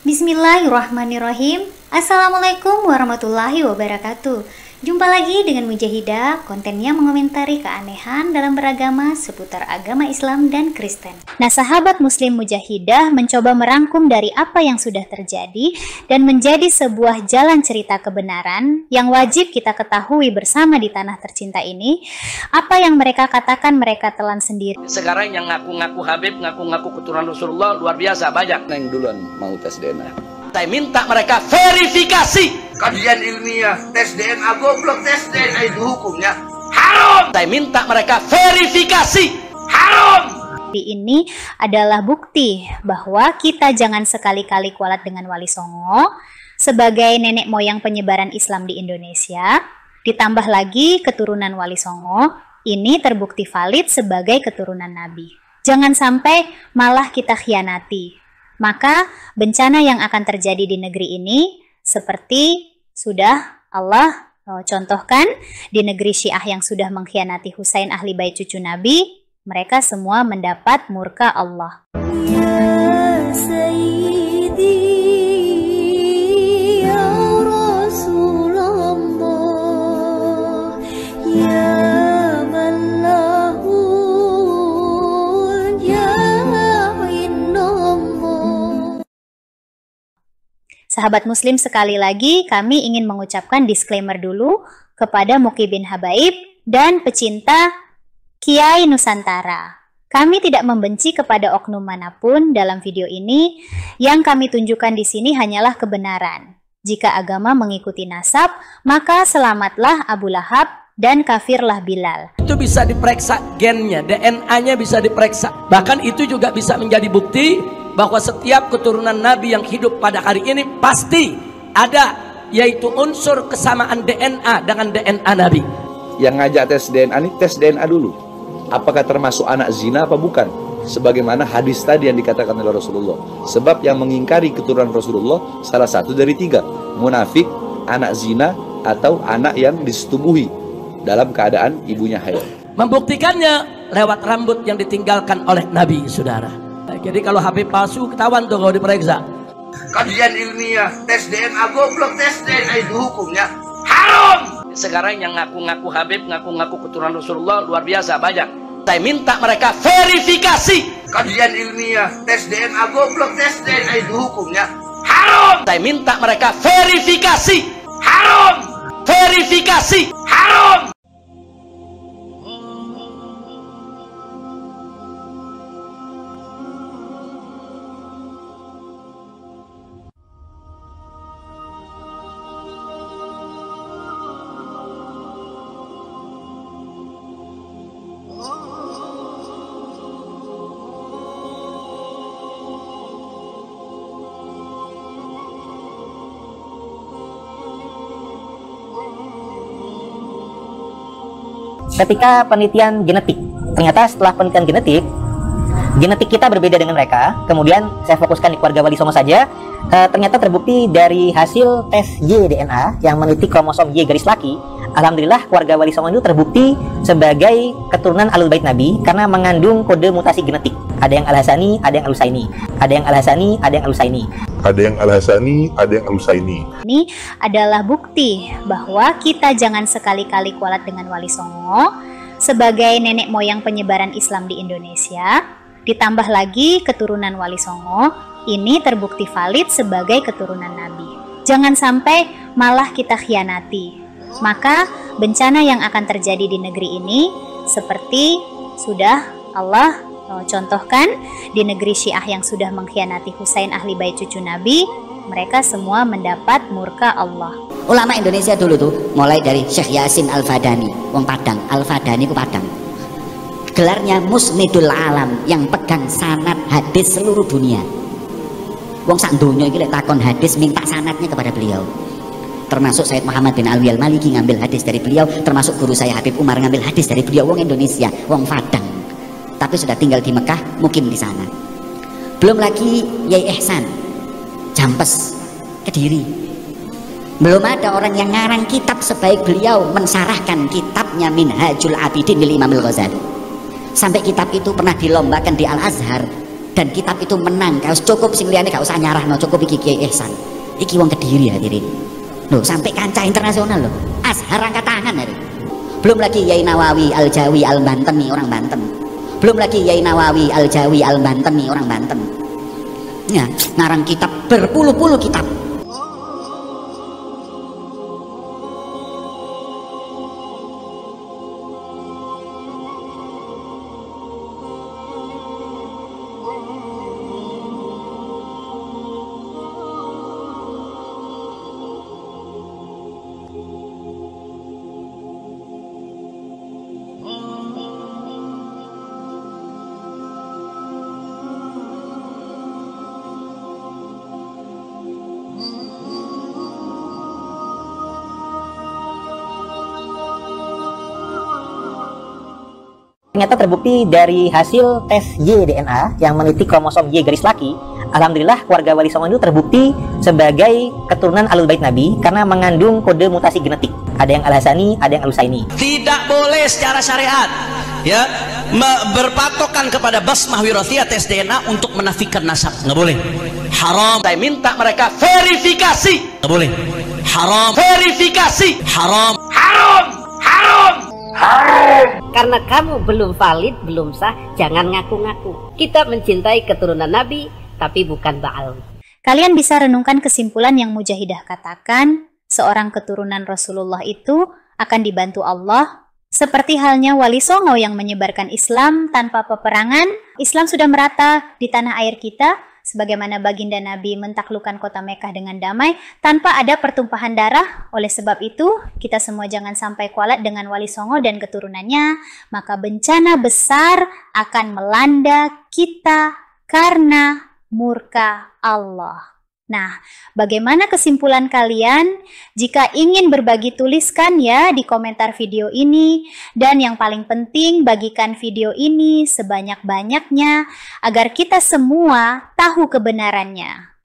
Bismillahirrahmanirrahim. Assalamualaikum warahmatullahi wabarakatuh. Jumpa lagi dengan Mujahidah, kontennya mengomentari keanehan dalam beragama seputar agama Islam dan Kristen. Nah, sahabat muslim Mujahidah mencoba merangkum dari apa yang sudah terjadi dan menjadi sebuah jalan cerita kebenaran yang wajib kita ketahui bersama di tanah tercinta ini. Apa yang mereka katakan mereka telan sendiri. Sekarang yang ngaku-ngaku Habib, ngaku-ngaku keturunan Rasulullah luar biasa banyak. Yang duluan mau tes DNA. Saya minta mereka verifikasi. Kajian ilmiah, tes DNA goblok, tes DNA itu hukumnya haram. Saya minta mereka verifikasi. Haram. Ini adalah bukti bahwa kita jangan sekali-kali kualat dengan Wali Songo sebagai nenek moyang penyebaran Islam di Indonesia. Ditambah lagi keturunan Wali Songo ini terbukti valid sebagai keturunan Nabi. Jangan sampai malah kita khianati. Maka bencana yang akan terjadi di negeri ini seperti sudah Allah contohkan di negeri Syiah yang sudah mengkhianati Husain ahli bait cucu Nabi, mereka semua mendapat murka Allah. Ya Sayyidi, ya Rasulullah, ya Sahabat muslim, sekali lagi kami ingin mengucapkan disclaimer dulu kepada Mukibin Habaib dan pecinta Kiai Nusantara. Kami tidak membenci kepada oknum manapun dalam video ini. Yang kami tunjukkan di sini hanyalah kebenaran. Jika agama mengikuti nasab, maka selamatlah Abu Lahab dan kafirlah Bilal. Itu bisa diperiksa gennya, DNA-nya bisa diperiksa. Bahkan itu juga bisa menjadi bukti bahwa setiap keturunan Nabi yang hidup pada hari ini pasti ada, yaitu unsur kesamaan DNA dengan DNA Nabi. Yang ngajak tes DNA ini tes DNA dulu. Apakah termasuk anak zina apa bukan? Sebagaimana hadis tadi yang dikatakan oleh Rasulullah. Sebab yang mengingkari keturunan Rasulullah salah satu dari tiga: munafik, anak zina, atau anak yang disetubuhi dalam keadaan ibunya haid. Membuktikannya lewat rambut yang ditinggalkan oleh Nabi, saudara. Jadi kalau Habib palsu ketahuan tuh kalau diperiksa. Kajian ilmiah, tes DNA goblok, tes DNA itu hukumnya haram. Sekarang yang ngaku-ngaku Habib, ngaku-ngaku keturunan Rasulullah luar biasa banyak. Saya minta mereka verifikasi. Kajian ilmiah, tes DNA goblok, tes DNA itu hukumnya haram. Saya minta mereka verifikasi. Haram. Verifikasi. Haram. Ketika penelitian genetik, ternyata setelah penelitian genetik kita berbeda dengan mereka. Kemudian saya fokuskan di keluarga Wali Songo saja. Ternyata terbukti dari hasil tes Y-DNA yang meneliti kromosom Y garis laki. Alhamdulillah keluarga Wali Songo itu terbukti sebagai keturunan Ahlul Bait Nabi karena mengandung kode mutasi genetik. Ada yang Al-Hasani, ada yang Al-Husaini. Ada yang Al-Hasani, ada yang Al-Husaini. Ada yang Al-Hasani, ada yang Al-Husaini. Ini adalah bukti bahwa kita jangan sekali-kali kualat dengan Wali Songo sebagai nenek moyang penyebaran Islam di Indonesia. Ditambah lagi keturunan Wali Songo ini terbukti valid sebagai keturunan Nabi. Jangan sampai malah kita khianati. Maka bencana yang akan terjadi di negeri ini seperti sudah Allah contohkan di negeri Syiah yang sudah mengkhianati Husain ahli bait cucu Nabi, mereka semua mendapat murka Allah. Ulama Indonesia dulu tuh mulai dari Syekh Yasin Al-Fadani, wong Padang. Al-Fadani ku Padang. Gelarnya Musnidul Alam, yang pegang sanad hadis seluruh dunia. Wong sak donya iki lek takon hadis minta sanadnya kepada beliau. Termasuk Sayyid Muhammad bin Alwi Al-Maliki ngambil hadis dari beliau, termasuk guru saya Habib Umar ngambil hadis dari beliau. Wong Indonesia, wong Padang. Tapi sudah tinggal di Mekah, mukim di sana. Belum lagi Yai Ihsan, Jampes, Kediri. Belum ada orang yang ngarang kitab sebaik beliau mensarahkan kitabnya Minhajul Abidin milik Imam Al-Ghazali. Sampai kitab itu pernah dilombakan di Al-Azhar Dan kitab itu menang, kalau cukup sing liyane gak usah nyarahno, cukup iki Kiai Ihsan. Iki wong Kediri hadirin. Loh, sampai kancah internasional loh. Azhar angkat tangan hari. Belum lagi Yai Nawawi Al-Jawi Al-Bantemi orang Banten. Belum lagi Yai Nawawi Al-Jawi Al-Bantemi orang Banten. Ya, ngarang kitab berpuluh-puluh kitab. Ternyata terbukti dari hasil tes Y-DNA yang meneliti kromosom Y garis laki, alhamdulillah keluarga Wali Songo itu terbukti sebagai keturunan Ahlul Bait Nabi karena mengandung kode mutasi genetik. Ada yang Al-Hasani, ada yang Al-Husaini. Tidak boleh secara syariat ya berpatokan kepada basmah wirathiyah tes DNA untuk menafikan nasab. Nggak boleh. Haram. Saya minta mereka verifikasi. Nggak boleh. Haram. Verifikasi. Haram. Haram. Haram. Karena kamu belum valid, belum sah, jangan ngaku-ngaku. Kita mencintai keturunan Nabi, tapi bukan Baal. Kalian bisa renungkan kesimpulan yang Mujahidah katakan, seorang keturunan Rasulullah itu akan dibantu Allah, seperti halnya Wali Songo yang menyebarkan Islam tanpa peperangan. Islam sudah merata di tanah air kita, sebagaimana baginda Nabi mentaklukkan kota Mekah dengan damai tanpa ada pertumpahan darah. Oleh sebab itu, kita semua jangan sampai kualat dengan Wali Songo dan keturunannya, maka bencana besar akan melanda kita karena murka Allah. Nah, bagaimana kesimpulan kalian? Jika ingin berbagi, tuliskan ya di komentar video ini. Dan yang paling penting, bagikan video ini sebanyak-banyaknya agar kita semua tahu kebenarannya.